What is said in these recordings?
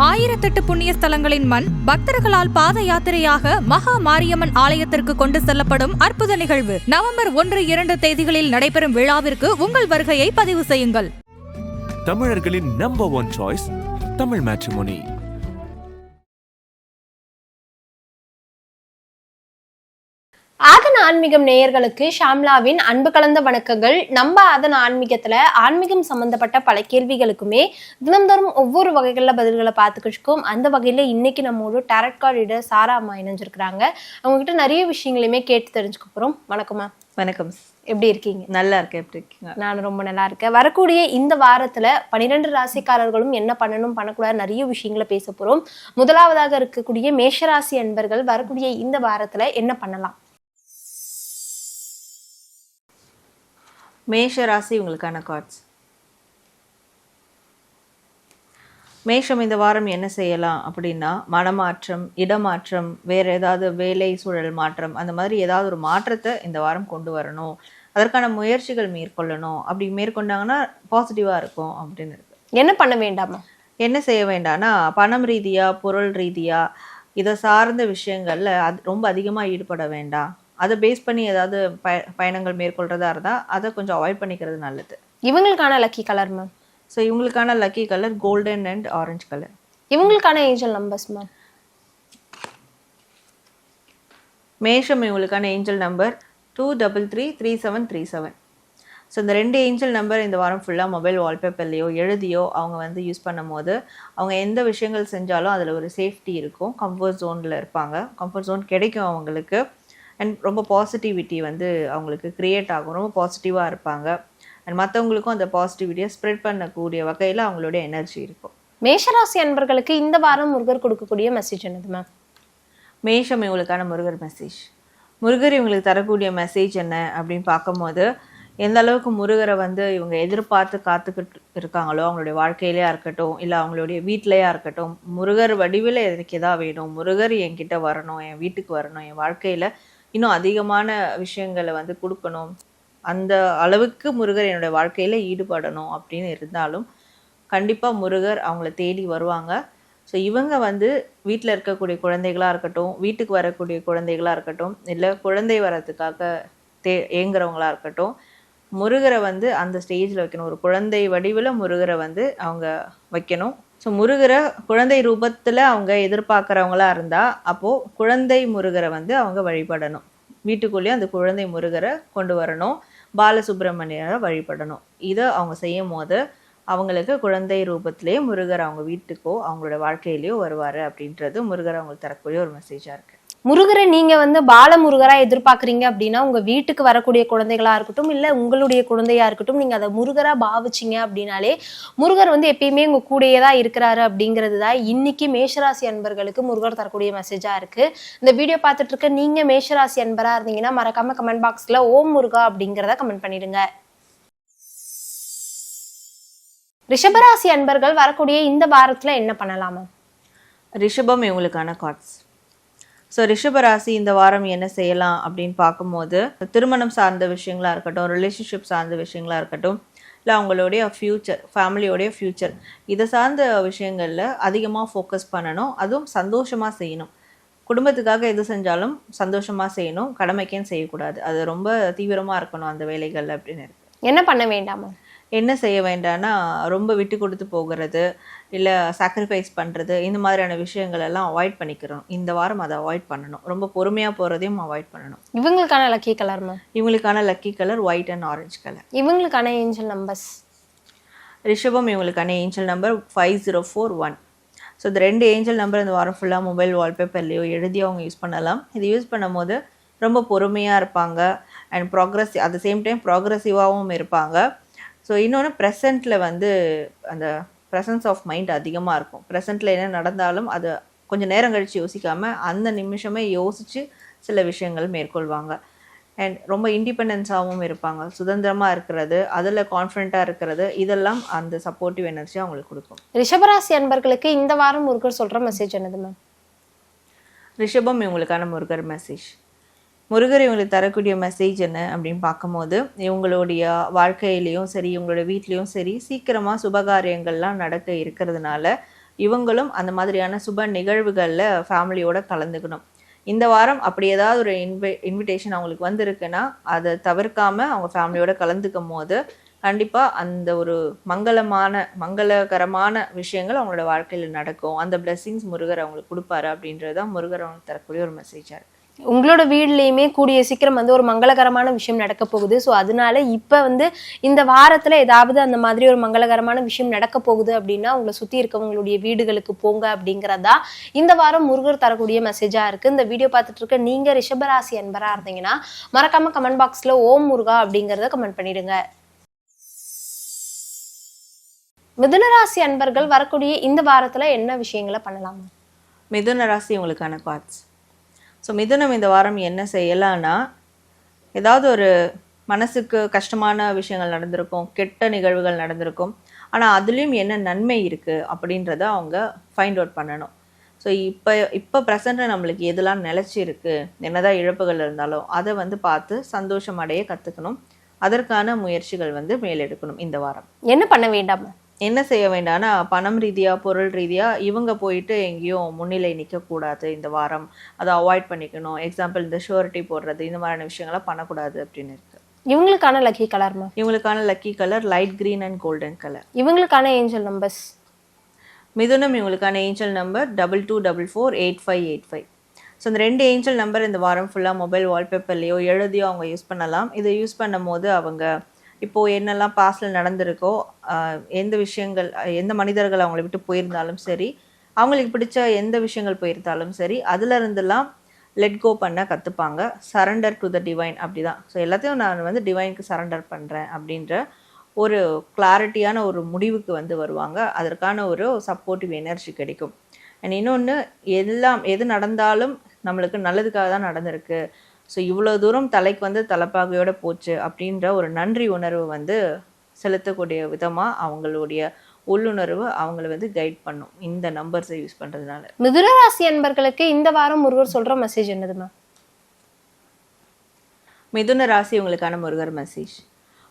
1008 புண்ணிய ஸ்தலங்களின் மண் பக்தர்களால் பாத யாத்திரையாக மகா மாரியம்மன் ஆலயத்திற்கு கொண்டு செல்லப்படும் அற்புத நிகழ்வு நவம்பர் 1-2 தேதிகளில் நடைபெறும் விழாவிற்கு உங்கள் வருகையை பதிவு செய்யுங்கள். தமிழர்களின் நம்பர் 1 சாய்ஸ் தமிழ் மேட்ரிமோனி. ஆதன் ஆன்மீகம் நேயர்களுக்கு ஷாம்லாவின் அன்பு கலந்த வணக்கங்கள். நம்ம ஆதன் ஆன்மீகத்துல ஆன்மீகம் சம்பந்தப்பட்ட பல கேள்விகளுக்குமே தினம்தோறும் ஒவ்வொரு வகைகள்ல பதில்களை பார்த்துக்கிட்டு அந்த வகையில இன்னைக்கு நம்மோட டாரட் கார்ட் ரீடர் சாரா அம்மா இணைஞ்சிருக்கிறாங்க. அவங்க கிட்ட நிறைய விஷயங்களையுமே கேட்டு தெரிஞ்சுக்க போறோம். வணக்கம்மா. வணக்கம். எப்படி இருக்கீங்க? நல்லா இருக்கேன். எப்படி இருக்கீங்க? நான் ரொம்ப நல்லா இருக்கேன். வரக்கூடிய இந்த வாரத்துல 12 ராசிக்காரர்களும் என்ன பண்ணணும் பண்ணக்கூடாது நிறைய விஷயங்களை பேச போறோம். முதலாவதாக இருக்கக்கூடிய மேஷராசி அன்பர்கள் வரக்கூடிய இந்த வாரத்துல என்ன பண்ணலாம்? மேஷ ராசி உங்களுக்கான கார்ட்ஸ். மேஷம் இந்த வாரம் என்ன செய்யலாம் அப்படின்னா, மனமாற்றம், இடமாற்றம், வேறு ஏதாவது வேலை சூழல் மாற்றம், அந்த மாதிரி ஏதாவது ஒரு மாற்றத்தை இந்த வாரம் கொண்டு வரணும், அதற்கான முயற்சிகள் மேற்கொள்ளணும். அப்படி மேற்கொண்டாங்கன்னா பாசிட்டிவாக இருக்கும் அப்படின்னு இருக்கு. என்ன பண்ண வேண்டாமா? என்ன செய்ய வேண்டாம்னா, பணம் ரீதியாக பொருள் ரீதியாக இதை சார்ந்த விஷயங்களில் ரொம்ப அதிகமாக ஈடுபட வேண்டாம். அதை பேஸ் பண்ணி ஏதாவது பயணங்கள் மேற்கொள்றதா இருந்தால் அதை கொஞ்சம் அவாய்ட் பண்ணிக்கிறது நல்லது. இவங்களுக்கான லக்கி கலர் மேம்? ஸோ இவங்களுக்கான lucky colour golden and orange colour. இவங்களுக்கான ஏஞ்சல் நம்பர்ஸ் மேம்? மேஷம் இவங்களுக்கான ஏஞ்சல் நம்பர் 2333737. ஸோ இந்த 2 ஏஞ்சல் நம்பர் இந்த வாரம் ஃபுல்லாக மொபைல் வால்பேப்பர்லையோ எழுதியோ அவங்க யூஸ் பண்ணும் போது அவங்க எந்த விஷயங்கள் செஞ்சாலும் அதில் ஒரு சேஃப்டி இருக்கும். கம்ஃபர்ட் ஜோனில் இருப்பாங்க. கம்ஃபர்ட் ஜோன் கிடைக்கும் அவங்களுக்கு. அண்ட் ரொம்ப பாசிட்டிவிட்டி அவங்களுக்கு க்ரியேட் ஆகும். ரொம்ப பாசிட்டிவாக இருப்பாங்க. அண்ட் மற்றவங்களுக்கும் அந்த பாசிட்டிவிட்டியை ஸ்ப்ரெட் பண்ணக்கூடிய வகையில் அவங்களுடைய எனர்ஜி இருக்கும். மேஷராசி அன்பர்களுக்கு இந்த வாரம் முருகர் கொடுக்கக்கூடிய மெசேஜ் என்னது மேம்? மேஷம் இவங்களுக்கான முருகர் மெசேஜ். முருகர் இவங்களுக்கு தரக்கூடிய மெசேஜ் என்ன அப்படின்னு பார்க்கும்போது, எந்த அளவுக்கு முருகரை இவங்க எதிர்பார்த்து காத்துக்கிட்டு இருக்காங்களோ, அவங்களுடைய வாழ்க்கையிலையா இருக்கட்டும், இல்லை அவங்களுடைய வீட்டிலையா இருக்கட்டும், முருகர் வடிவில் எனக்கு எதா வேணும், முருகர் என்கிட்ட வரணும், என் வீட்டுக்கு வரணும், என் வாழ்க்கையில் இன்னும் அதிகமான விஷயங்களை கொடுக்கணும், அந்த அளவுக்கு முருகர் என்னுடைய வாழ்க்கையில் ஈடுபடணும் அப்படின்னு இருந்தாலும் கண்டிப்பாக முருகர் அவங்கள தேடி வருவாங்க. ஸோ இவங்க வீட்டில் இருக்கக்கூடிய குழந்தைகளாக இருக்கட்டும், வீட்டுக்கு வரக்கூடிய குழந்தைகளாக இருக்கட்டும், இல்லை குழந்தை வரத்துக்காக ஏங்குறவங்களாக இருக்கட்டும், முருகரை அந்த ஸ்டேஜில் வைக்கணும். ஒரு குழந்தை வடிவில் முருகரை அவங்க வைக்கணும். ஸோ முருகரை குழந்தை ரூபத்தில் அவங்க எதிர்பார்க்குறவங்களா இருந்தால் அப்போது குழந்தை முருகரை அவங்க வழிபடணும். வீட்டுக்குள்ளேயே அந்த குழந்தை முருகரை கொண்டு வரணும். பாலசுப்ரமணியரை வழிபடணும். இதை அவங்க செய்யும் போது அவங்களுக்கு குழந்தை ரூபத்திலேயே முருகர் அவங்க வீட்டுக்கோ அவங்களோட வாழ்க்கையிலையோ வருவார் அப்படின்றது முருகர் அவங்களுக்கு தரக்கூடிய ஒரு மெசேஜாக இருக்குது. முருகரை நீங்க பால முருகரா எதிர்பார்க்குறீங்க அப்படின்னா உங்க வீட்டுக்கு வரக்கூடிய குழந்தைகளா இருக்கட்டும், இல்ல உங்களுடைய குழந்தையா இருக்கட்டும், நீங்க அதை முருகரா பாவிச்சிங்க அப்படின்னாலே முருகர் எப்பயுமே உங்க கூடயே தான் இருக்கிறாரு அப்படிங்கிறது தான் இன்னைக்கு மேஷராசி அன்பர்களுக்கு முருகர் தரக்கூடிய மெசேஜா இருக்கு. இந்த வீடியோ பார்த்துட்டு இருக்க நீங்க மேஷராசி அன்பரா இருந்தீங்கன்னா மறக்காம கமெண்ட் பாக்ஸ்ல ஓம் முருகா அப்படிங்கிறத கமெண்ட் பண்ணிடுங்க. ரிஷபராசி அன்பர்கள் வரக்கூடிய இந்த வாரத்துல என்ன பண்ணலாமா? ரிஷபம் இவங்களுக்கான கார்ட்ஸ். ஸோ ரிஷபராசி இந்த வாரம் என்ன செய்யலாம் அப்படின்னு பார்க்கும்போது, திருமணம் சார்ந்த விஷயங்களாக இருக்கட்டும், ரிலேஷன்ஷிப் சார்ந்த விஷயங்களாக இருக்கட்டும், இல்லை அவங்களுடைய ஃப்யூச்சர், ஃபேமிலியோடைய ஃப்யூச்சர், இதை சார்ந்த விஷயங்களில் அதிகமாக ஃபோக்கஸ் பண்ணணும். அதுவும் சந்தோஷமாக செய்யணும். குடும்பத்துக்காக எது செஞ்சாலும் சந்தோஷமாக செய்யணும். கடமைக்கேன்னு செய்யக்கூடாது. அது ரொம்ப தீவிரமாக இருக்கணும் அந்த வேலைகள் அப்படின்னு இருக்கு. என்ன பண்ண வேண்டாமா? என்ன செய்ய வேண்டாம்னா, ரொம்ப விட்டு கொடுத்து போகிறது, இல்லை சாக்ரிஃபைஸ் பண்ணுறது, இந்த மாதிரியான விஷயங்கள் எல்லாம் அவாய்ட் பண்ணிக்கிறோம். இந்த வாரம் அதை அவாய்ட் பண்ணணும். ரொம்ப பொறுமையாக போகிறதையும் அவாய்ட் பண்ணணும். இவங்களுக்கான லக்கி கலர் மேம்? இவங்களுக்கான lucky colour white and orange colour. இவங்களுக்கான ஏஞ்சல் நம்பர்ஸ்? ரிஷபம் இவங்களுக்கான ஏஞ்சல் நம்பர் 5041. ஸோ இந்த 2 ஏஞ்சல் நம்பர் இந்த வாரம் ஃபுல்லாக மொபைல் வால்பேப்பர்லேயோ எழுதி அவங்க யூஸ் பண்ணலாம். இது யூஸ் பண்ணும் போது ரொம்ப பொறுமையாக இருப்பாங்க. And at the same time ப்ராக்ரெசிவாகவும் இருப்பாங்க. ஸோ இன்னொன்று ப்ரெசண்ட்டில் அந்த ப்ரெசன்ஸ் ஆஃப் மைண்ட் அதிகமாக இருக்கும். ப்ரெசண்ட்டில் என்ன நடந்தாலும் அது கொஞ்சம் நேரம் கழித்து யோசிக்காமல் அந்த நிமிஷமே யோசித்து சில விஷயங்கள் மேற்கொள்வாங்க. அண்ட் ரொம்ப இண்டிபெண்டன்ஸாகவும் இருப்பாங்க. சுதந்திரமாக இருக்கிறது, அதில் கான்ஃபிடென்ட்டாக இருக்கிறது, இதெல்லாம் அந்த சப்போர்ட்டிவ் எனர்ஜி அவங்களுக்கு கொடுக்கும். ரிஷபராசி அன்பர்களுக்கு இந்த வாரம் முருகர் சொல்கிற மெசேஜ் என்னது மேம்? ரிஷபம் இவங்களுக்கான முருகர் மெசேஜ். முருகர் இவங்களுக்கு தரக்கூடிய மெசேஜ் என்ன அப்படின்னு பார்க்கும்போது, இவங்களுடைய வாழ்க்கையிலையும் சரி, இவங்களோட வீட்லேயும் சரி, சீக்கிரமாக சுபகாரியங்கள்லாம் நடக்க இருக்கிறதுனால இவங்களும் அந்த மாதிரியான சுப நிகழ்வுகளில் ஃபேமிலியோட கலந்துக்கணும். இந்த வாரம் அப்படி ஏதாவது ஒரு இன்விடேஷன் அவங்களுக்கு வந்திருக்குன்னா அதை தவிர்க்காம அவங்க ஃபேமிலியோட கலந்துக்கும் போது கண்டிப்பாக அந்த ஒரு மங்களகரமான விஷயங்கள் அவங்களோட வாழ்க்கையில் நடக்கும். அந்த பிளெஸிங்ஸ் முருகர் அவங்களுக்கு கொடுப்பாரு அப்படின்றது தான் முருகர் அவங்களுக்கு தரக்கூடிய ஒரு மெசேஜாக இருக்குது. உங்களோட வீட்லயுமே கூடிய சீக்கிரம் வந்து ஒரு மங்களகரமான விஷயம் நடக்க போகுது. ஸோ அதனால இப்ப வந்து இந்த வாரத்துல ஏதாவது அந்த மாதிரி ஒரு மங்களகரமான விஷயம் நடக்க போகுது அப்படின்னா உங்களை சுத்தி இருக்கவங்களுடைய வீடுகளுக்கு போங்க அப்படிங்கறதா இந்த வாரம் முருகர் தரக்கூடிய மெசேஜா இருக்கு. இந்த வீடியோ பார்த்துட்டு இருக்க நீங்க ரிஷபராசி அன்பரா இருந்தீங்கன்னா மறக்காம கமெண்ட் பாக்ஸ்ல ஓம் முருகா அப்படிங்கறத கமெண்ட் பண்ணிடுங்க. மிதுனராசி அன்பர்கள் வரக்கூடிய இந்த வாரத்துல என்ன விஷயங்களை பண்ணலாம்? மிதுன ராசி உங்களுக்கான கார்ட்ஸ். ஸோ மிதுனம் இந்த வாரம் என்ன செய்யலான்னா, ஏதாவது ஒரு மனசுக்கு கஷ்டமான விஷயங்கள் நடந்திருக்கும், கெட்ட நிகழ்வுகள் நடந்திருக்கும், ஆனால் அதுலேயும் என்ன நன்மை இருக்குது அப்படின்றத அவங்க ஃபைண்ட் அவுட் பண்ணணும். ஸோ இப்போ ப்ரெசண்ட்டில் நம்மளுக்கு எதெல்லாம் நிலச்சி இருக்குது, என்னதான் இழப்புகள் இருந்தாலும் அதை வந்து பார்த்து சந்தோஷம் அடைய கற்றுக்கணும். அதற்கான முயற்சிகள் வந்து மேலெடுக்கணும். இந்த வாரம் என்ன பண்ண வேண்டாமா? என்ன செய்ய வேண்டாம்னா, பணம் ரீதியாக பொருள் ரீதியாக இவங்க போயிட்டு எங்கேயும் முன்னிலை நிற்கக்கூடாது. இந்த வாரம் அதை அவாய்ட் பண்ணிக்கணும். எக்ஸாம்பிள் இந்த ஷூரிட்டி போடுறது இந்த மாதிரியான விஷயங்கள்லாம் பண்ணக்கூடாது அப்படின்னு இருக்கு. இவங்களுக்கான லக்கி கலர்மா? இவங்களுக்கான lucky colour light green and golden colour. இவங்களுக்கான ஏஞ்சல் நம்பர்ஸ். மிதுனம் இவங்களுக்கான ஏஞ்சல் நம்பர் 22448585. ஸோ இந்த 2 ஏஞ்சல் நம்பர் இந்த வாரம் ஃபுல்லாக மொபைல் வால்பேப்பர்லேயோ எழுதியோ அவங்க யூஸ் பண்ணலாம். இதை யூஸ் பண்ணும் போது அவங்க இப்போது என்னெல்லாம் பாஸ்டில் நடந்திருக்கோ, எந்த விஷயங்கள் எந்த மனிதர்கள் அவங்கள விட்டு போயிருந்தாலும் சரி, அவங்களுக்கு பிடிச்ச எந்த விஷயங்கள் போயிருந்தாலும் சரி, அதுலேருந்துலாம் லெட் கோ பண்ண கற்றுப்பாங்க. சரண்டர் டு த டிவைன் அப்படி தான். ஸோ எல்லாத்தையும் நான் வந்து டிவைனுக்கு சரண்டர் பண்ணுறேன் அப்படின்ற ஒரு கிளாரிட்டியான ஒரு முடிவுக்கு வந்து வருவாங்க. அதற்கான ஒரு சப்போர்ட்டிவ் எனர்ஜி கிடைக்கும். அண்ட் இன்னொன்று, எது நடந்தாலும் நம்மளுக்கு நல்லதுக்காக தான் நடந்திருக்கு, ஸோ இவ்வளோ தூரம் தலைக்கு வந்து தலைப்பாகையோடு போச்சு அப்படின்ற ஒரு நன்றி உணர்வு வந்து செலுத்தக்கூடிய விதமாக அவங்களுடைய உள்ளுணர்வு அவங்கள வந்து கைட் பண்ணும் இந்த நம்பர்ஸை யூஸ் பண்ணுறதுனால. மிதுனராசி அன்பர்களுக்கு இந்த வாரம் முருகர் சொல்கிற மெசேஜ் என்னதுமா? மிதுன ராசி உங்களுக்கான முருகர் மெசேஜ்.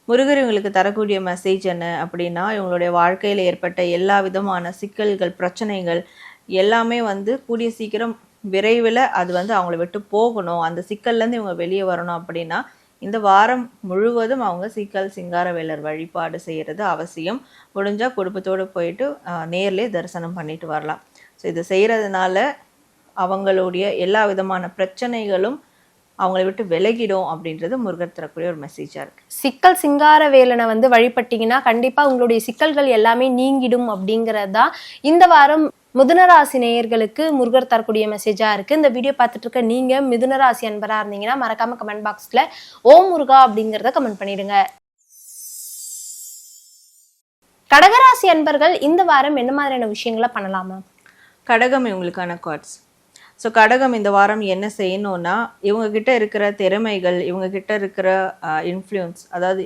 முருகர் இவங்களுக்கு தரக்கூடிய மெசேஜ் என்ன அப்படின்னா, இவங்களுடைய வாழ்க்கையில் ஏற்பட்ட எல்லா விதமான சிக்கல்கள், பிரச்சனைகள் எல்லாமே வந்து கூடிய சீக்கிரம் விரைவில் அது வந்து அவங்கள விட்டு போகணும். அந்த சிக்கல்லேருந்து இவங்க வெளியே வரணும் அப்படின்னா இந்த வாரம் முழுவதும் அவங்க சிங்கார வேலர் வழிபாடு செய்கிறது அவசியம். முடிஞ்சால் குடும்பத்தோடு போயிட்டு நேர்லேயே தரிசனம் பண்ணிட்டு வரலாம். ஸோ இது செய்கிறதுனால அவங்களுடைய எல்லா விதமான பிரச்சனைகளும் அவங்கள விட்டு விலகிடும் அப்படின்றது முருகர் தரக்கூடிய ஒரு மெசேஜாக இருக்குது. சிங்கார வேலனை வந்து வழிபட்டீங்கன்னா கண்டிப்பாக உங்களுடைய சிக்கல்கள் எல்லாமே நீங்கிடும் அப்படிங்கிறது தான் இந்த வாரம் மிதுனராசி நேயர்களுக்கு முருகர் தரக்கூடிய மெசேஜா இருக்கு. இந்த வீடியோ பார்த்துட்டு இருக்க நீங்க மிதுனராசி அன்பரா இருந்தீங்கன்னா மறக்காம கமெண்ட் பாக்ஸ்ல ஓம் முருகா அப்படிங்கறத கமெண்ட் பண்ணிடுங்க. கடகராசி அன்பர்கள் இந்த வாரம் என்ன மாதிரியான விஷயங்களை பண்ணலாமா? கடகம் இவங்களுக்கான கார்ட்ஸ். ஸோ கடகம் இந்த வாரம் என்ன செய்யணும்னா, இவங்ககிட்ட இருக்கிற திறமைகள், இவங்ககிட்ட இருக்கிற இன்ஃப்ளூயன்ஸ், அதாவது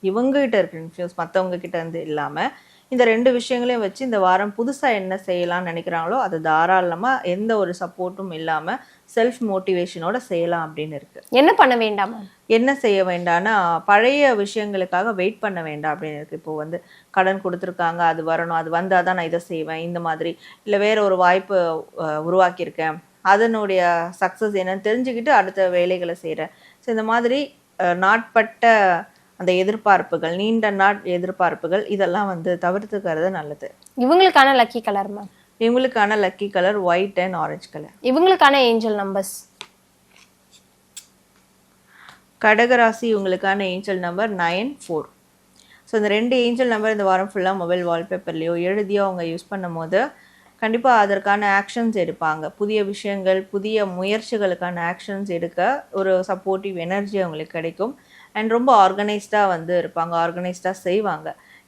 இவங்ககிட்ட இருக்கிற இன்ஃப்ளூயன்ஸ் மற்றவங்க கிட்ட இருந்து இல்லாமல் இந்த 2 விஷயங்களையும் வச்சு இந்த வாரம் புதுசாக என்ன செய்யலாம்னு நினைக்கிறாங்களோ அது தாராளமாக எந்த ஒரு சப்போர்ட்டும் இல்லாமல் செல்ஃப் மோட்டிவேஷனோட செய்யலாம் அப்படின்னு இருக்கு. என்ன பண்ண வேண்டாமா? என்ன செய்ய வேண்டாம்னா, பழைய விஷயங்களுக்காக வெயிட் பண்ண வேண்டாம் அப்படின்னு இருக்கு. இப்போ வந்து கடன் கொடுத்துருக்காங்க, அது வரணும், அது வந்தால் தான் நான் இதை செய்வேன் இந்த மாதிரி, இல்லை வேற ஒரு வாய்ப்பு உருவாக்கியிருக்கேன், அதனுடைய சக்ஸஸ் என்னன்னு தெரிஞ்சுக்கிட்டு அடுத்த வேலைகளை செய்கிறேன். ஸோ இந்த மாதிரி நாட்பட்ட அந்த எதிர்பார்ப்புகள், நீண்ட நாட் எதிர்பார்ப்புகள் இதெல்லாம் வந்து தவிர்த்துக்கிறது நல்லது. இவங்களுக்கான லக்கி கலர்மா? இவங்களுக்கான lucky colour white and orange colour. இவங்களுக்கான ஏஞ்சல் நம்பர்ஸ். கடகராசி இவங்களுக்கான ஏஞ்சல் நம்பர் 94. ஸோ இந்த 2 ஏஞ்சல் நம்பர் இந்த வாரம் ஃபுல்லாக மொபைல் வால்பேப்பர்லேயோ எழுதியோ அவங்க யூஸ் பண்ணும் போது கண்டிப்பாக அதற்கான ஆக்ஷன்ஸ் எடுப்பாங்க. புதிய விஷயங்கள், புதிய முயற்சிகளுக்கான ஆக்ஷன்ஸ் எடுக்க ஒரு சப்போர்ட்டிவ் எனர்ஜி அவங்களுக்கு கிடைக்கும். அண்ட் ரொம்ப ஆர்கனைஸ்டாக வந்து இருப்பாங்க, ஆர்கனைஸ்டாக செய்வாங்க.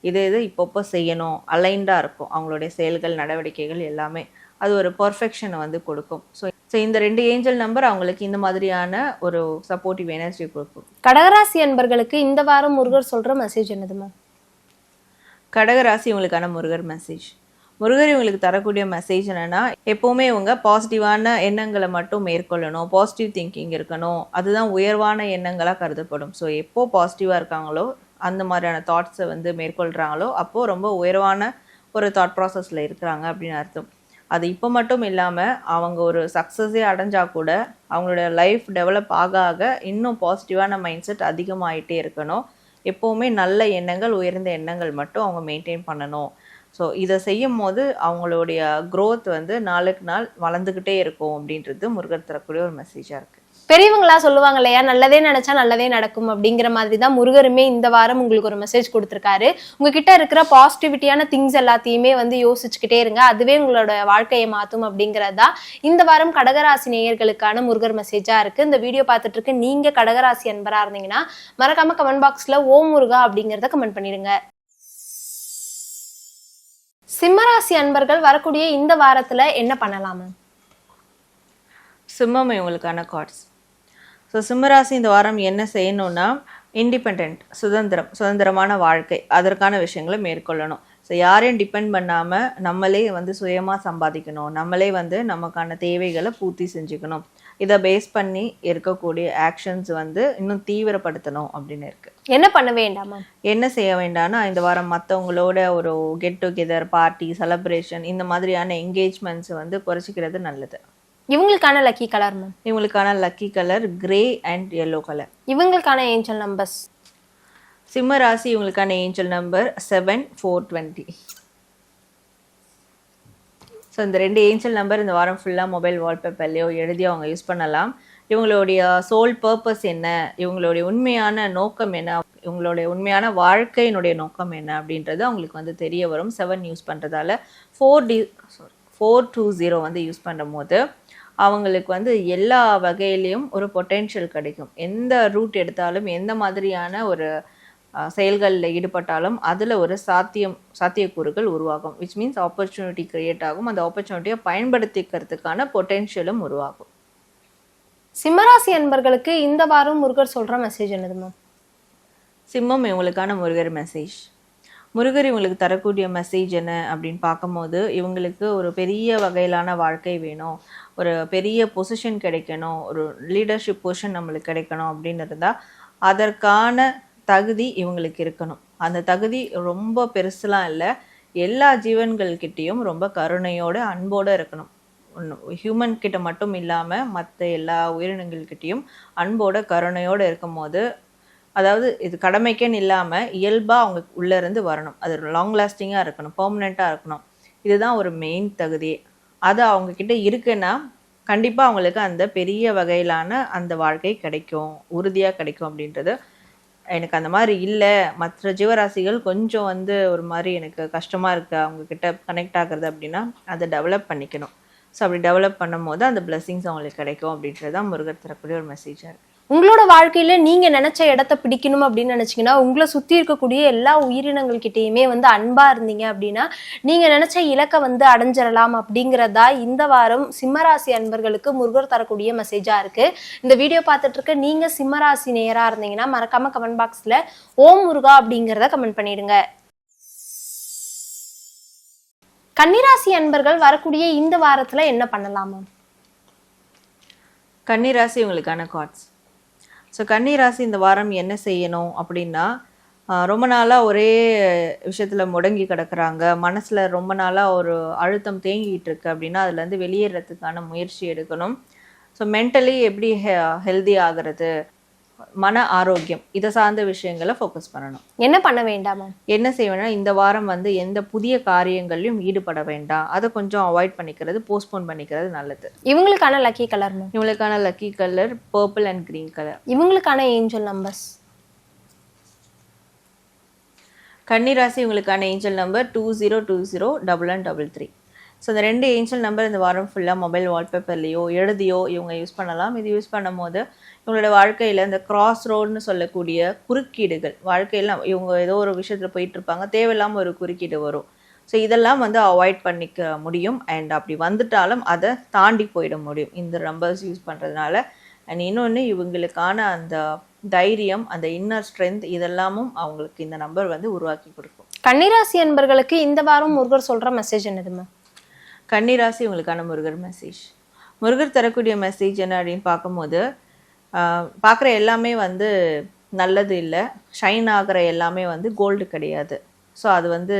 இது இப்பப்போ செய்யணும், அலைன்டாக இருக்கும் அவங்களுடைய செயல்கள், நடவடிக்கைகள் எல்லாமே. அது ஒரு பர்ஃபெக்ஷனை வந்து கொடுக்கும். ஸோ இந்த 2 ஏஞ்சல் நம்பர் அவங்களுக்கு இந்த மாதிரியான ஒரு சப்போர்ட்டிவ் எனர்ஜி கொடுக்கும். கடகராசி அன்பர்களுக்கு இந்த வாரம் முருகர் சொல்கிற மெசேஜ் என்னதுமா? கடகராசி இவங்களுக்கான முருகர் மெசேஜ். முருகர் இவங்களுக்கு தரக்கூடிய மெசேஜ் என்னென்னா, எப்போவுமே இவங்க பாசிட்டிவான எண்ணங்களை மட்டும் மேற்கொள்ளணும், பாசிட்டிவ் திங்கிங் இருக்கணும், அதுதான் உயர்வான எண்ணங்களாக கருதப்படும். ஸோ எப்போ பாசிட்டிவாக இருக்காங்களோ, அந்த மாதிரியான தாட்ஸை வந்து மேற்கொள்கிறாங்களோ அப்போது ரொம்ப உயர்வான ஒரு தாட் ப்ராசஸில் இருக்கிறாங்க அப்படின்னு அர்த்தம். அது இப்போ மட்டும் இல்லாமல் அவங்க ஒரு சக்ஸஸே அடைஞ்சால் கூட அவங்களோட லைஃப் டெவலப் ஆக ஆக இன்னும் பாசிட்டிவான மைண்ட் செட் அதிகமாகிட்டே இருக்கணும். எப்போவுமே நல்ல எண்ணங்கள், உயர்ந்த எண்ணங்கள் மட்டும் அவங்க மெயின்டைன் பண்ணணும். ஸோ இதை செய்யும் போது அவங்களுடைய க்ரோத் வந்து நாளுக்கு நாள் வளர்ந்துக்கிட்டே இருக்கும் அப்படின்றது முருகர் தரக்கூடிய ஒரு மெசேஜாக இருக்குது. பெரியவங்களா சொல்லுவாங்க இல்லையா, நல்லதே நினைச்சா நல்லதே நடக்கும் அப்படிங்கிற மாதிரி தான் முருகருமே இந்த வாரம் உங்களுக்கு ஒரு மெசேஜ் கொடுத்துருக்காரு. உங்ககிட்ட இருக்கிற பாசிட்டிவிட்டியான திங்ஸ் எல்லாத்தையுமே வந்து யோசிச்சுக்கிட்டே இருங்க, அதுவே உங்களோட வாழ்க்கையை மாற்றும் அப்படிங்கிறது தான் இந்த வாரம் கடகராசி நேயர்களுக்கான முருகர் மெசேஜா இருக்கு. இந்த வீடியோ பார்த்துட்டு இருக்கு நீங்க கடகராசி அன்பரா இருந்தீங்கன்னா மறக்காம கமெண்ட் பாக்ஸ்ல ஓம் முருகா அப்படிங்கிறத கமெண்ட் பண்ணிடுங்க. சிம்மராசி அன்பர்கள் வரக்கூடிய இந்த வாரத்துல என்ன பண்ணலாம்? சிம்மம் இவங்களுக்கான கார்ட்ஸ். ஸோ சிம்மராசி இந்த வாரம் என்ன செய்யணும்னா, இண்டிபெண்ட், சுதந்திரமான வாழ்க்கை, அதற்கான விஷயங்களை மேற்கொள்ளணும். ஸோ யாரையும் டிபெண்ட் பண்ணாமல் நம்மளே வந்து சுயமாக சம்பாதிக்கணும், நம்மளே வந்து நமக்கான தேவைகளை பூர்த்தி செஞ்சுக்கணும். இதை பேஸ் பண்ணி இருக்கக்கூடிய ஆக்ஷன்ஸ் வந்து இன்னும் தீவிரப்படுத்தணும் அப்படின்னு இருக்கு. என்ன பண்ண வேண்டாமா? என்ன செய்ய வேண்டாம்னா, இந்த வாரம் மற்றவங்களோட ஒரு கெட் டுகெதர், பார்ட்டி, செலப்ரேஷன் இந்த மாதிரியான என்கேஜ்மெண்ட்ஸ் வந்து குறைச்சிக்கிறது நல்லது. இவங்களுக்கான லக்கி கலர் மேம்? இவங்களுக்கான lucky colour grey and yellow colour. இவங்களுக்கான ஏஞ்சல் நம்பர்ஸ்? சிம்ம ராசி இவங்களுக்கான ஏஞ்சல் நம்பர் 7, 4, 20. ஸோ இந்த 2 ஏஞ்சல் நம்பர் இந்த வாரம் ஃபுல்லாக மொபைல் வால்பேப்பர்லையோ எழுதி அவங்க யூஸ் பண்ணலாம். இவங்களுடைய சோல் பர்பஸ் என்ன, இவங்களுடைய உண்மையான நோக்கம் என்ன, இவங்களுடைய உண்மையான வாழ்க்கையினுடைய நோக்கம் என்ன அப்படின்றது அவங்களுக்கு வந்து தெரிய வரும் 7 யூஸ் பண்ணுறதால. 420 வந்து யூஸ் பண்ணும் போது அவங்களுக்கு வந்து எல்லா வகையிலையும் ஒரு பொட்டென்ஷியல் கிடைக்கும். எந்த ரூட் எடுத்தாலும், எந்த மாதிரியான ஒரு செயல்களில் ஈடுபட்டாலும் அதில் ஒரு சாத்தியக்கூறுகள் உருவாகும். விச் மீன்ஸ் ஆப்பர்ச்சுனிட்டி கிரியேட் ஆகும். அந்த ஆப்பர்ச்சுனிட்டியை பயன்படுத்திக்கிறதுக்கான பொட்டென்ஷியலும் உருவாகும். சிம்மராசி அன்பர்களுக்கு இந்த வாரம் முருகர் சொல்கிற மெசேஜ் என்னது மேம்? சிம்மம் இவங்களுக்கான முருகர் மெசேஜ். முருகர் இவங்களுக்கு தரக்கூடிய மெசேஜ் என்ன அப்படின்னு பார்க்கும்போது, இவங்களுக்கு ஒரு பெரிய வகையிலான வாழ்க்கை வேணும், ஒரு பெரிய பொசிஷன் கிடைக்கணும், ஒரு லீடர்ஷிப் பொசிஷன் நம்மளுக்கு கிடைக்கணும் அப்படின்னு இருந்தால் அதற்கான தகுதி இவங்களுக்கு இருக்கணும். அந்த தகுதி ரொம்ப பெருசுலாம் இல்லை, எல்லா ஜீவன்கள்கிட்டையும் ரொம்ப கருணையோடு அன்போடு இருக்கணும். ஹியூமன் கிட்ட மட்டும் இல்லாமல் மற்ற எல்லா உயிரினங்கள்கிட்டையும் அன்போட கருணையோடு இருக்கும் போது, அதாவது இது கடமைக்குன்னு இல்லாமல் இயல்பாக அவங்க உள்ளேருந்து வரணும். அது லாங் லாஸ்டிங்காக இருக்கணும், பெர்மனெண்ட்டாக இருக்கணும். இதுதான் ஒரு மெயின் தகுதியே. அது அவங்கக்கிட்ட இருக்குன்னா கண்டிப்பாக அவங்களுக்கு அந்த பெரிய வகையிலான அந்த வாழ்க்கை கிடைக்கும், உறுதியாக கிடைக்கும் அப்படின்றது. எனக்கு அந்த மாதிரி இல்லை, மற்ற ஜீவராசிகள் கொஞ்சம் வந்து ஒரு மாதிரி எனக்கு கஷ்டமாக இருக்குது அவங்கக்கிட்ட கனெக்ட் ஆகுறது அப்படின்னா அதை டெவலப் பண்ணிக்கணும். ஸோ அப்படி டெவலப் பண்ணும் போது அந்த பிளெஸிங்ஸ் அவங்களுக்கு கிடைக்கும் அப்படின்றது தான் முருகர் தரக்கூடிய ஒரு மெசேஜாக இருக்குது. உங்களோட வாழ்க்கையில நீங்க நினைச்ச இடத்த பிடிக்கணும் அப்படின்னு நினைச்சீங்கன்னா, உங்களை சுத்தி இருக்கக்கூடிய எல்லா உயிரினங்கள்கிட்டயுமே வந்து அன்பா இருந்தீங்க அப்படின்னா நீங்க நினைச்ச இலக்கை வந்து அடைஞ்சிடலாம் அப்படிங்கிறதா இந்த வாரம் சிம்மராசி அன்பர்களுக்கு முருகர் தரக்கூடிய மெசேஜா இருக்கு. இந்த வீடியோ பார்த்துட்டு இருக்க நீங்க சிம்மராசி நேயரா இருந்தீங்கன்னா மறக்காம கமெண்ட் பாக்ஸ்ல ஓம் முருகா அப்படிங்கிறத கமெண்ட் பண்ணிடுங்க. கன்னிராசி அன்பர்கள் வரக்கூடிய இந்த வாரத்துல என்ன பண்ணலாமா? கன்னிராசி உங்களுக்கான கார்ட்ஸ். ஸோ கன்னிராசி இந்த வாரம் என்ன செய்யணும் அப்படின்னா, ரொம்ப நாளாக ஒரே விஷயத்தில் முடங்கி கிடக்குறாங்க, மனசில் ரொம்ப நாளாக ஒரு அழுத்தம் தேங்கிட்டு இருக்கு அப்படின்னா அதுலேருந்து வெளியேறதுக்கான முயற்சி எடுக்கணும். ஸோ மென்டலி எப்படி ஹெல்தி ஆகிறது, மன ஆரோக்கியம், இதை சார்ந்த விஷயங்களை ஃபோக்கஸ் பண்ணணும். என்ன பண்ண வேண்டாமா? என்ன செய்வேன்னா, இந்த வாரம் வந்து எந்த புதிய காரியங்களையும் ஈடுபட வேண்டாம், அதை கொஞ்சம் அவாய்ட் பண்ணிக்கிறது, போஸ்ட்போன் பண்ணிக்கிறது நல்லது. இவங்களுக்கான லக்கி கலர்? இவங்களுக்கான lucky colour purple and green colour. இவங்களுக்கான ஏஞ்சல் நம்பர்ஸ்? கன்னிராசி இவங்களுக்கான ஏஞ்சல் நம்பர் 20201133. ஸோ இந்த 2 ஏஞ்சல் நம்பர் இந்த வாரம் ஃபுல்லாக மொபைல் வால்பேப்பர்லேயோ எழுதியோ இவங்க யூஸ் பண்ணலாம். இது யூஸ் பண்ணும் போது இவங்களோட வாழ்க்கையில் இந்த கிராஸ் ரோடுன்னு சொல்லக்கூடிய குறுக்கீடுகள், வாழ்க்கையில் இவங்க ஏதோ ஒரு விஷயத்தில் போயிட்டுருப்பாங்க, தேவையில்லாமல் ஒரு குறுக்கீடு வரும். ஸோ இதெல்லாம் வந்து அவாய்ட் பண்ணிக்க முடியும். அண்ட் அப்படி வந்துட்டாலும் அதை தாண்டி போயிட முடியும் இந்த நம்பர்ஸ் யூஸ் பண்ணுறதுனால. அண்ட் இன்னொன்று, இவங்களுக்கான அந்த தைரியம், அந்த இன்னர் ஸ்ட்ரென்த், இதெல்லாமும் அவங்களுக்கு இந்த நம்பர் வந்து உருவாக்கி கொடுக்கும். கன்னிராசி அன்பர்களுக்கு இந்த வாரம் முருகர் சொல்கிற மெசேஜ் என்னதுமா? கன்னிராசி உங்களுக்கான முருகர் மெசேஜ். முருகர் தரக்கூடிய மெசேஜ் என்ன அப்படின்னு பார்க்கும்போது, பார்க்குற எல்லாமே வந்து நல்லது இல்லை, ஷைன் ஆகிற எல்லாமே வந்து கோல்டு கிடையாது. ஸோ அது வந்து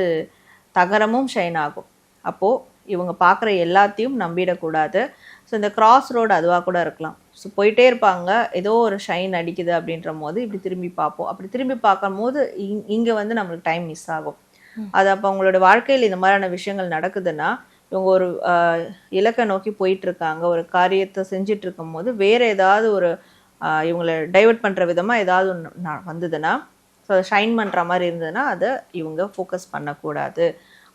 தகரமும் ஷைன் ஆகும். அப்போது இவங்க பார்க்குற எல்லாத்தையும் நம்பிடக்கூடாது. ஸோ இந்த கிராஸ் ரோடு அதுவாக கூட இருக்கலாம். ஸோ போயிட்டே இருப்பாங்க, ஏதோ ஒரு ஷைன் அடிக்குது அப்படின்ற போது இப்படி திரும்பி பார்ப்போம். அப்படி திரும்பி பார்க்கும் போது இங்கே வந்து நம்மளுக்கு டைம் மிஸ் ஆகும். அது அப்போ அவங்களோட வாழ்க்கையில் இந்த மாதிரியான விஷயங்கள் நடக்குதுன்னா, இவங்க ஒரு இலக்கை நோக்கி போயிட்டு இருக்காங்க, ஒரு காரியத்தை செஞ்சுட்டு இருக்கும் போது வேற ஏதாவது ஒரு இவங்களை டைவர்ட் பண்ணுற விதமாக ஏதாவது ஒன்று வந்ததுன்னா, ஸோ அதை ஷைன் பண்ணுற மாதிரி இருந்ததுன்னா அதை இவங்க ஃபோக்கஸ் பண்ணக்கூடாது.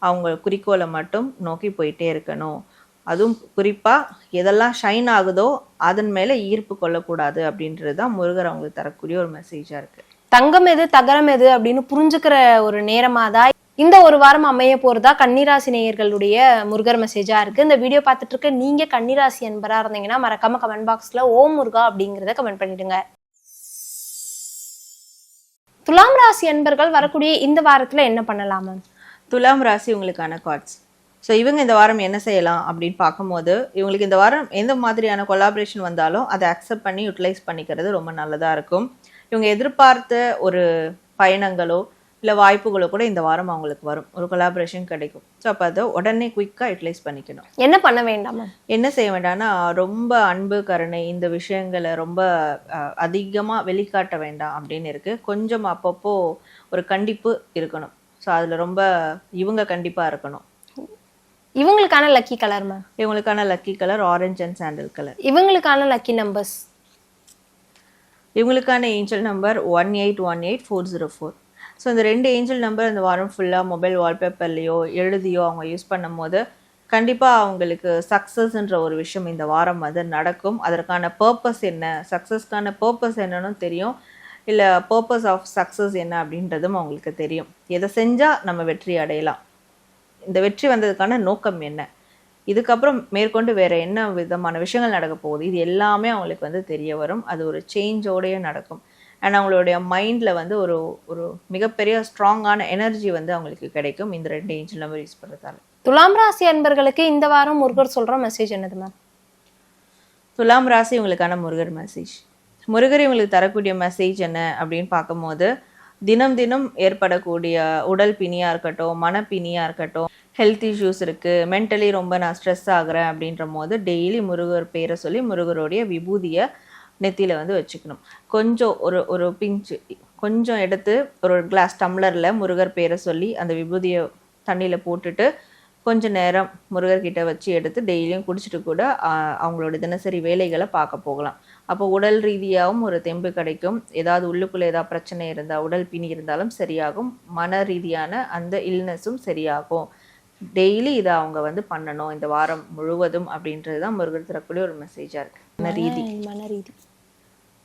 அவங்க குறிக்கோளை மட்டும் நோக்கி போயிட்டே இருக்கணும். அதுவும் குறிப்பாக எதெல்லாம் ஷைன் ஆகுதோ அதன் மேலே ஈர்ப்பு கொள்ளக்கூடாது அப்படின்றது தான் முருகர் அவங்களுக்கு தரக்கூடிய ஒரு மெசேஜாக இருக்குது. தங்கம் எது தகரம் எது அப்படின்னு புரிஞ்சுக்கிற ஒரு நேரமாக தான் இந்த ஒரு வாரம் அமைய போறதா கன்னிராசி நேயர்களுடைய முருகர் மெசேஜா இருக்கு. இந்த வீடியோ பார்த்துட்டு இருக்க நீங்க கன்னிராசி அன்பரா இருந்தீங்கன்னா மறக்காம கமெண்ட் பாக்ஸ்ல ஓம் முருகா அப்படிங்கறத கமெண்ட் பண்ணிடுங்க. துலாம் ராசி அன்பர்கள் வரக்கூடிய இந்த வாரத்துல என்ன பண்ணலாம் மேம்? துலாம் ராசி உங்களுக்கான கார்ட்ஸ். ஸோ இவங்க இந்த வாரம் என்ன செய்யலாம் அப்படின்னு பார்க்கும்போது, இவங்களுக்கு இந்த வாரம் எந்த மாதிரியான கொலாபரேஷன் வந்தாலும் அதை அக்செப்ட் பண்ணி யூட்டிலைஸ் பண்ணிக்கிறது ரொம்ப நல்லதாக இருக்கும். இவங்க எதிர்பார்த்த ஒரு பயணங்களோ இல்லை வாய்ப்புகளோ கூட இந்த வாரம் அவங்களுக்கு வரும், ஒரு கொலாபரேஷன் கிடைக்கும். ஸோ அப்போ அதை உடனே குயிக்காக யூட்டிலைஸ் பண்ணிக்கணும். என்ன பண்ண வேண்டாமா? என்ன செய்ய வேண்டாம்னா, ரொம்ப அன்பு கருணை இந்த விஷயங்களை ரொம்ப அதிகமாக வெளிக்காட்ட வேண்டாம் அப்படின்னு இருக்குது. கொஞ்சம் அப்பப்போ ஒரு கண்டிப்பு இருக்கணும். ஸோ அதில் ரொம்ப இவங்க கண்டிப்பாக இருக்கணும். இவங்களுக்கான லக்கி கலர் மேம்? இவங்களுக்கான lucky colour orange and sandal colour. இவங்களுக்கான லக்கி நம்பர்ஸ்? இவங்களுக்கான ஏஞ்சல் நம்பர் 1818404. ஸோ இந்த 2 ஏஞ்சல் நம்பர் இந்த வாரம் ஃபுல்லாக மொபைல் வால்பேப்பர்லேயோ எழுதியோ அவங்க யூஸ் பண்ணும் போது கண்டிப்பாக அவங்களுக்கு சக்ஸஸ்ன்ற ஒரு விஷயம் இந்த வாரம் வந்து நடக்கும். அதற்கான பர்பஸ் என்ன, சக்ஸஸ்க்கான பர்பஸ் என்னன்னு தெரியும், இல்லை பர்பஸ் ஆஃப் சக்ஸஸ் என்ன அப்படின்றதும் அவங்களுக்கு தெரியும். எதை செஞ்சால் நம்ம வெற்றி அடையலாம், இந்த வெற்றி வந்ததுக்கான நோக்கம் என்ன, இதுக்கப்புறம் மேற்கொண்டு வேற என்ன விதமான விஷயங்கள் நடக்க போகுது, இது எல்லாமே அவங்களுக்கு வந்து தெரிய வரும். அது ஒரு சேஞ்சோடய நடக்கும். அண்ட் அவங்களுடைய மைண்டில் வந்து ஒரு ஒரு மிகப்பெரிய ஸ்ட்ராங்கான எனர்ஜி வந்து அவங்களுக்கு கிடைக்கும் இந்த 2 ஏஞ்சல் நம்பர் யூஸ் பண்ணுறதால. துலாம் ராசி அன்பர்களுக்கு இந்த வாரம் முருகர் சொல்கிற மெசேஜ் என்னது மேம்? துலாம் ராசி உங்களுக்கான முருகர் மெசேஜ். முருகர் இவங்களுக்கு தரக்கூடிய மெசேஜ் என்ன அப்படின்னு பார்க்கும்போது, தினம் தினம் ஏற்படக்கூடிய உடல் பிணியாக இருக்கட்டும், மனப்பிணியாக இருக்கட்டும், ஹெல்த் இஷ்யூஸ் இருக்குது, மென்டலி ரொம்ப நான் ஸ்ட்ரெஸ் ஆகுறேன் அப்படின்ற போது டெய்லி முருகர் பேரை சொல்லி முருகருடைய விபூதியை நெத்தியில் வந்து வச்சுக்கணும். கொஞ்சம் ஒரு பிஞ்சு கொஞ்சம் எடுத்து ஒரு கிளாஸ் டம்ளரில் முருகர் பேரை சொல்லி அந்த விபூதியை தண்ணியில் போட்டுட்டு கொஞ்சம் நேரம் முருகர்கிட்ட வச்சு எடுத்து டெய்லியும் குடிச்சிட்டு கூட அவங்களோட தினசரி வேலைகளை பார்க்க போகலாம். அப்போ உடல் ரீதியாகவும் ஒரு தெம்பு கிடைக்கும். ஏதாவது உள்ளுக்குள்ளே ஏதாவது பிரச்சனை இருந்தால், உடல் பிணி இருந்தாலும் சரியாகும். மன ரீதியான அந்த இல்னஸும் சரியாகும். டெய்லி இதை அவங்க வந்து பண்ணணும் இந்த வாரம் முழுவதும் அப்படின்றது தான் முருகர் தரக்கூடிய ஒரு மெசேஜாக இருக்குது.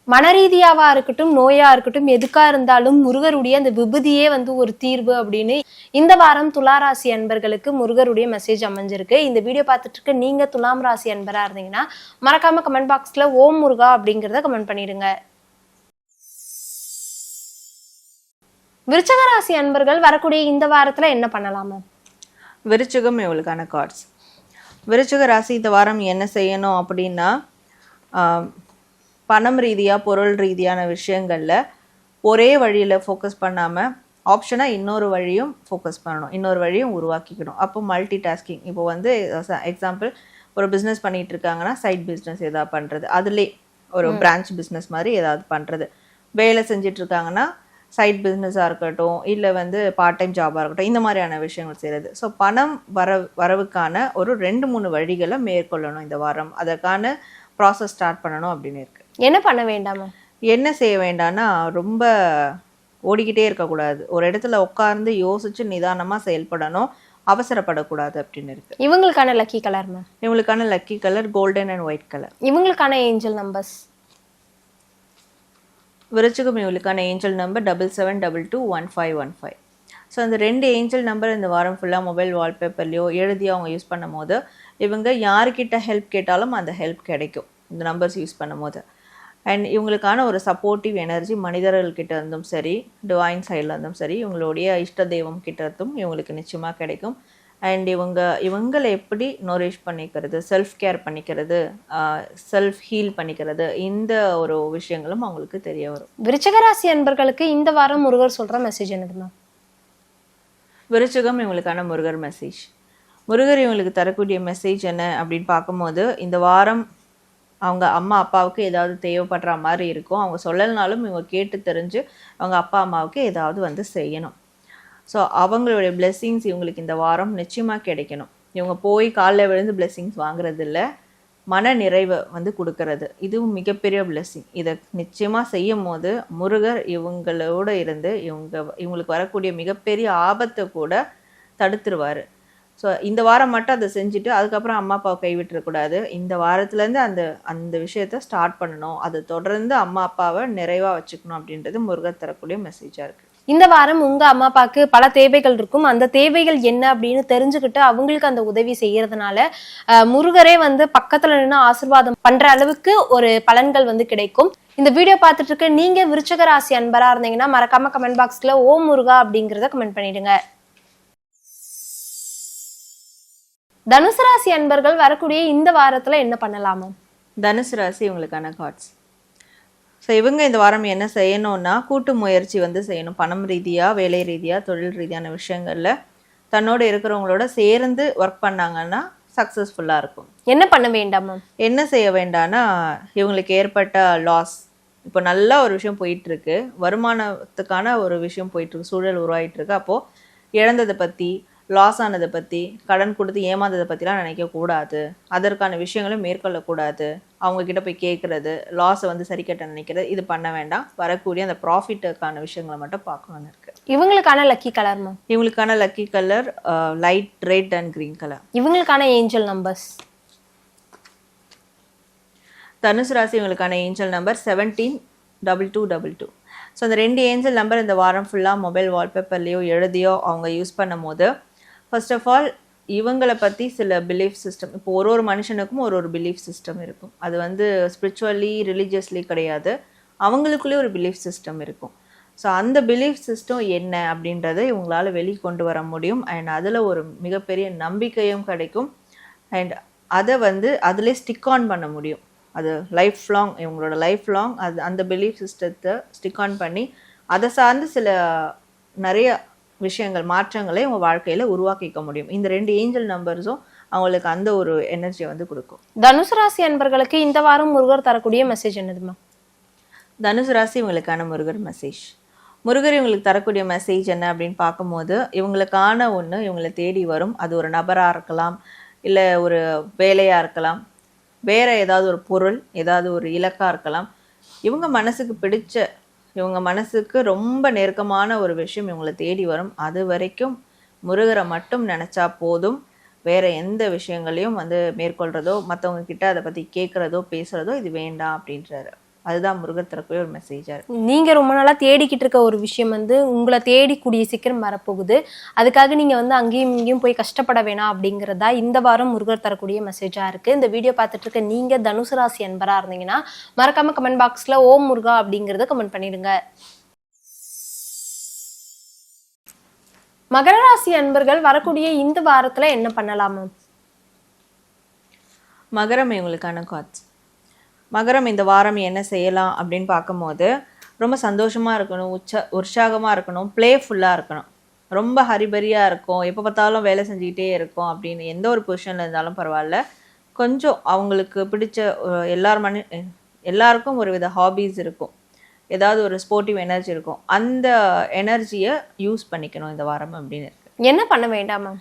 மனரீதியாவா இருக்கட்டும், நோயா இருக்கட்டும், எதுக்கா இருந்தாலும் முருகருடைய அந்த விபூதியே வந்து ஒரு தீர்வு அப்படின்னு இந்த வாரம் துளாராசி அன்பர்களுக்கு முருகருடைய மெசேஜ் அமைஞ்சிருக்கு. இந்த வீடியோ பார்த்துட்டு இருக்க நீங்க துலாம் ராசி அன்பரா இருந்தீங்கன்னா மறக்காம கமெண்ட் பாக்ஸ்ல ஓம் முருகா அப்படிங்கிறத கமெண்ட் பண்ணிடுங்க. விருச்சக ராசி அன்பர்கள் வரக்கூடிய இந்த வாரத்துல என்ன பண்ணலாமா? விருச்சிகம் இவளுக்கான கார்ட்ஸ். விருச்சிக ராசி இந்த வாரம் என்ன செய்யணும் அப்படின்னா, பணம் ரீதியாக பொருள் ரீதியான விஷயங்களில் ஒரே வழியில் ஃபோக்கஸ் பண்ணாமல் ஆப்ஷனாக இன்னொரு வழியும் ஃபோக்கஸ் பண்ணணும், இன்னொரு வழியும் உருவாக்கிக்கணும். அப்போ மல்டி டாஸ்கிங். இப்போ வந்து எக்ஸாம்பிள் ஒரு பிஸ்னஸ் பண்ணிகிட்டு இருக்காங்கன்னா சைட் பிஸ்னஸ் ஏதாவது பண்ணுறது, அதுலேயே ஒரு பிரான்ச் பிஸ்னஸ் மாதிரி ஏதாவது பண்ணுறது. வேலை செஞ்சிட்ருக்காங்கன்னா சைட் பிஸ்னஸாக இருக்கட்டும், இல்லை வந்து பார்ட் டைம் ஜாபாக இருக்கட்டும், இந்த மாதிரியான விஷயங்கள் செய்கிறது. ஸோ பணம் வரவுக்கான ஒரு 2-3 வழிகளை மேற்கொள்ளணும் இந்த வாரம். அதற்கான ப்ராசஸ் ஸ்டார்ட் பண்ணணும் அப்படின்னு இருக்குது. என்ன பண்ண வேண்டாமா? என்ன செய்ய வேண்டாம்னா, ரொம்ப ஓடிக்கிட்டே இருக்கக்கூடாது. ஒரு இடத்துல உட்கார்ந்து யோசிச்சு நிதானமாக செயல்படணும், அவசரப்படக்கூடாது அப்படின்னு இருக்கு. இவங்களுக்கான லக்கி கலர் மேம்? இவங்களுக்கான lucky colour golden and white colour. இவங்களுக்கான ஏஞ்சல் நம்பர்ஸ்? விருச்சிகம் இவங்களுக்கான ஏஞ்சல் நம்பர் 77221515. ஸோ அந்த 2 ஏஞ்சல் நம்பர் இந்த வாரம் ஃபுல்லாக மொபைல் வால்பேப்பர்லையோ எழுதியோ அவங்க யூஸ் பண்ணும் போது இவங்க யாருக்கிட்ட ஹெல்ப் கேட்டாலும் அந்த ஹெல்ப் கிடைக்கும் இந்த நம்பர்ஸ் யூஸ் பண்ணும் போது. அண்ட் இவங்களுக்கான ஒரு சப்போர்ட்டிவ் எனர்ஜி மனிதர்கள்கிட்ட இருந்தும் சரி, டிவைன் சைடில் இருந்தும் சரி, இவங்களுடைய இஷ்ட தெய்வம் கிட்ட இருந்தும் இவங்களுக்கு நிச்சயமாக கிடைக்கும். அண்ட் இவங்களை எப்படி நோரிஷ் பண்ணிக்கிறது, செல்ஃப் கேர் பண்ணிக்கிறது, செல்ஃப் ஹீல் பண்ணிக்கிறது, இந்த ஒரு விஷயங்களும் அவங்களுக்கு தெரிய வரும். விருச்சிக ராசி அன்பர்களுக்கு இந்த வாரம் முருகர் சொல்கிற மெசேஜ் என்னதுமா? விருச்சிகம் இவங்களுக்கான முருகர் மெசேஜ். முருகர் இவங்களுக்கு தரக்கூடிய மெசேஜ் என்ன அப்படின்னு பார்க்கும்போது, இந்த வாரம் அவங்க அம்மா அப்பாவுக்கு ஏதாவது தேவைப்படுற மாதிரி இருக்கும். அவங்க சொல்லலைனாலும் இவங்க கேட்டு தெரிஞ்சு அவங்க அப்பா அம்மாவுக்கு ஏதாவது வந்து செய்யணும். ஸோ அவங்களுடைய பிளெஸ்ஸிங்ஸ் இவங்களுக்கு இந்த வாரம் நிச்சயமாக கிடைக்கணும். இவங்க போய் காலைல விழுந்து பிளெஸ்ஸிங்ஸ் வாங்குறது இல்லை, மன நிறைவை வந்து கொடுக்கறது. இதுவும் மிகப்பெரிய பிளெஸ்ஸிங். இதை நிச்சயமாக செய்யும் போது முருகர் இவங்களோட இருந்து இவங்களுக்கு வரக்கூடிய மிகப்பெரிய ஆபத்தை கூட தடுத்துருவார். ஸோ இந்த வாரம் மட்டும் அதை செஞ்சுட்டு அதுக்கப்புறம் அம்மா அப்பாவை கைவிட்டுறக்கூடாது. இந்த வாரத்துலேருந்து அந்த விஷயத்த ஸ்டார்ட் பண்ணணும். அதை தொடர்ந்து அம்மா அப்பாவை நிறைவாக வச்சுக்கணும் அப்படின்றது முருகர் தரக்கூடிய மெசேஜாக இருக்குது. இந்த வாரம் உங்க அம்மா அப்பாவுக்கு பல தேவைகள் இருக்கும். அந்த தேவைகள் என்ன அப்படின்னு தெரிஞ்சுக்கிட்டு அவங்களுக்கு அந்த உதவி செய்யறதுனால முருகரே வந்து பக்கத்துல நின்று ஆசீர்வாதம் பண்ற அளவுக்கு ஒரு பலன்கள் வந்து கிடைக்கும். இந்த வீடியோ பார்த்துட்டு இருக்க நீங்க விருச்சிக ராசி அன்பரா இருந்தீங்கன்னா மறக்காம கமெண்ட் பாக்ஸ்ல ஓம் முருகா அப்படிங்கறத கமெண்ட் பண்ணிடுங்க. தனுசு ராசி அன்பர்கள் வரக்கூடிய இந்த வாரத்துல என்ன பண்ணலாமா? தனுசு ராசி இவங்களுக்கான கார்ட்ஸ். ஸோ இவங்க இந்த வாரம் என்ன செய்யணும்னா, கூட்டு முயற்சி வந்து செய்யணும். பணம் ரீதியாக, வேலை ரீதியாக, தொழில் ரீதியான விஷயங்களில் தன்னோட இருக்கிறவங்களோட சேர்ந்து ஒர்க் பண்ணாங்கன்னா சக்ஸஸ்ஃபுல்லாக இருக்கும். என்ன பண்ண வேண்டாமா? என்ன செய்ய வேண்டாம்னா, இவங்களுக்கு ஏற்பட்ட லாஸ், இப்போ நல்லா ஒரு விஷயம் போயிட்டுருக்கு, வருமானத்துக்கான ஒரு விஷயம் போயிட்டுருக்கு, சூழல் உருவாகிட்டுருக்கு. அப்போது இழந்ததை பற்றி, லாஸ் ஆனதை பற்றி, கடன் கொடுத்து ஏமாந்ததை பற்றிலாம் நினைக்கக்கூடாது. அதற்கான விஷயங்களும் மேற்கொள்ளக்கூடாது. அவங்கக்கிட்ட போய் கேட்குறது, லாஸை வந்து சரி கட்ட நினைக்கிறது, இது பண்ண வேண்டாம். வரக்கூடிய அந்த ப்ராஃபிட்டுக்கான விஷயங்களை மட்டும் பார்க்கணும்னு இருக்குது. இவங்களுக்கான லக்கி கலர்மா? இவங்களுக்கான lucky colour light red and green colour. இவங்களுக்கான ஏஞ்சல் நம்பர்ஸ்? தனுசு ராசி இவங்களுக்கான ஏஞ்சல் நம்பர் 172222. ஸோ அந்த 2 ஏஞ்சல் நம்பர் இந்த வாரம் ஃபுல்லாக மொபைல் வால்பேப்பர்லேயோ எழுதியோ அவங்க யூஸ் பண்ணும் போது, ஃபர்ஸ்ட் ஆஃப் ஆல் இவங்களை பற்றி சில பிலீஃப் சிஸ்டம், இப்போ ஒரு மனுஷனுக்கும் ஒரு பிலீஃப் சிஸ்டம் இருக்கும். அது வந்து ஸ்பிரிச்சுவலி ரிலீஜியஸ்லி கிடையாது, அவங்களுக்குள்ளே ஒரு பிலீஃப் சிஸ்டம் இருக்கும். ஸோ அந்த பிலீஃப் சிஸ்டம் என்ன அப்படின்றத இவங்களால வெளியே கொண்டு வர முடியும். அண்ட் அதில் ஒரு மிகப்பெரிய நம்பிக்கையும் கிடைக்கும். அண்ட் அதை வந்து அதிலே ஸ்டிக் ஆன் பண்ண முடியும். அது லைஃப் லாங், இவங்களோட லைஃப் லாங் அது அந்த பிலீஃப் சிஸ்டத்தை ஸ்டிக் ஆன் பண்ணி அதை சார்ந்து சில நிறைய விஷயங்கள், மாற்றங்களை உங்கள் வாழ்க்கையில் உருவாக்கிக்க முடியும். இந்த 2 ஏஞ்சல் நம்பர்ஸும் அவங்களுக்கு அந்த ஒரு எனர்ஜியை வந்து கொடுக்கும். தனுசு ராசி அன்பர்களுக்கு இந்த வாரம் முருகர் தரக்கூடிய மெசேஜ் என்னதுமா? தனுசு ராசி இவங்களுக்கான முருகர் மெசேஜ். முருகர் இவங்களுக்கு தரக்கூடிய மெசேஜ் என்ன அப்படின்னு பார்க்கும்போது, இவங்களுக்கான ஒன்று இவங்களை தேடி வரும். அது ஒரு நபராக இருக்கலாம், இல்லை ஒரு வேலையாக இருக்கலாம், வேறு ஏதாவது ஒரு பொருள், ஏதாவது ஒரு இலக்காக இருக்கலாம். இவங்க மனசுக்கு பிடிச்ச, இவங்க மனசுக்கு ரொம்ப நெருக்கமான ஒரு விஷயம் இவங்களை தேடி வரும். அது வரைக்கும் முருகரை மட்டும் நினச்சா போதும். வேறு எந்த விஷயங்களையும் வந்து மேற்கொள்கிறதோ, மற்றவங்க கிட்ட அதை பற்றி கேட்குறதோ பேசுகிறதோ இது வேண்டாம் அப்படின்றாரு. அதுதான் முருகர் தரக்கூடிய ஒரு மெசேஜாக இருக்குது. நீங்கள் ரொம்ப நாளாக தேடிக்கிட்டு இருக்க ஒரு விஷயம் வந்து உங்களை தேடி கூடிய சீக்கிரம் வரப்போகுது. அதுக்காக நீங்கள் வந்து அங்கேயும் இங்கேயும் போய் கஷ்டப்பட வேணாம் அப்படிங்கிறதா இந்த வாரம் முருகர் தரக்கூடிய மெசேஜாக இருக்குது. இந்த வீடியோ பார்த்துட்டு இருக்க நீங்கள் தனுசு ராசி அன்பராக இருந்தீங்கன்னா மறக்காமல் கமெண்ட் பாக்ஸில் ஓம் முருகா அப்படிங்கிறத கமெண்ட் பண்ணிடுங்க. மகர ராசி அன்பர்கள் வரக்கூடிய இந்த வாரத்தில் என்ன பண்ணலாமா? மகரம் இவங்களுக்கான காட்ஸ். மகரம் இந்த வாரம் என்ன செய்யலாம் அப்படின்னு பார்க்கும்போது, ரொம்ப சந்தோஷமாக இருக்கணும், உற்சாகமாக இருக்கணும், ப்ளேஃபுல்லாக இருக்கணும். ரொம்ப ஹரிபரியாக இருக்கும், எப்போ பார்த்தாலும் வேலை செஞ்சுக்கிட்டே இருக்கும் அப்படின்னு எந்த ஒரு பொசிஷனில் இருந்தாலும் பரவாயில்ல, கொஞ்சம் அவங்களுக்கு பிடிச்ச எல்லாருக்கும் ஒரு வித ஹாபீஸ் இருக்கும், ஏதாவது ஒரு ஸ்போர்ட்டிவ் எனர்ஜி இருக்கும். அந்த எனர்ஜியை யூஸ் பண்ணிக்கணும் இந்த வாரம் அப்படின்னு இருக்கு. என்ன பண்ண வேண்டாமா?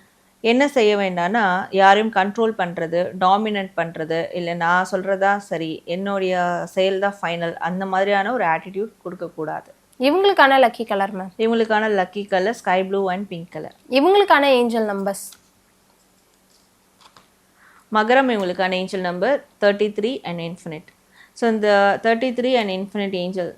என்ன செய்ய வேண்டாம்னா, யாரையும் கண்ட்ரோல் பண்ணுறது, டாமினன்ட் பண்ணுறது, இல்லை நான் சொல்கிறதா சரி, என்னுடைய செயல் தான் ஃபைனல், அந்த மாதிரியான ஒரு ஆட்டிடியூட் கொடுக்கக்கூடாது. இவங்களுக்கான லக்கி கலர் மேம்? இவங்களுக்கான lucky colour sky blue and pink colour. இவங்களுக்கான ஏஞ்சல் நம்பர்ஸ்? மகரம் இவங்களுக்கான angel number 33 and infinite. So இந்த 33 and infinite angel,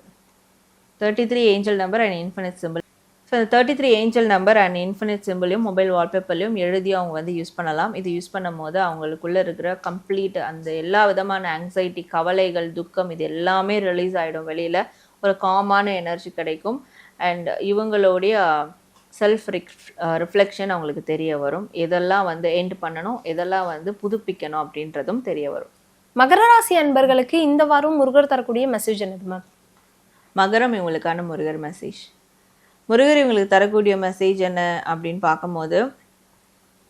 33 angel number and infinite symbol. So இந்த 33 ஏஞ்சல் நம்பர் அண்ட் இன்ஃபினிட் சிம்பிளையும் mobile வால்பேப்பர்லையும் எழுதி அவங்க வந்து யூஸ் பண்ணலாம். இது யூஸ் பண்ணும் போது அவங்களுக்குள்ளே இருக்கிற கம்ப்ளீட் அந்த எல்லா விதமான ஆங்ஸைட்டி, கவலைகள், துக்கம் இது எல்லாமே ரிலீஸ் ஆகிடும். வெளியில் ஒரு காமான எனர்ஜி கிடைக்கும். அண்ட் இவங்களுடைய செல்ஃப் ரிஃப்ளெக்ஷன் அவங்களுக்கு தெரிய வரும். எதெல்லாம் வந்து எண்ட் பண்ணணும், எதெல்லாம் வந்து புதுப்பிக்கணும் அப்படின்றதும் தெரிய வரும். மகர ராசி அன்பர்களுக்கு இந்த வாரம் முருகர் தரக்கூடிய மெசேஜ் என்னது மேம்? மகரம் இவங்களுக்கான முருகர் மெசேஜ். முருகர் இவங்களுக்கு தரக்கூடிய மெசேஜ் என்ன அப்படின்னு பார்க்கும்போது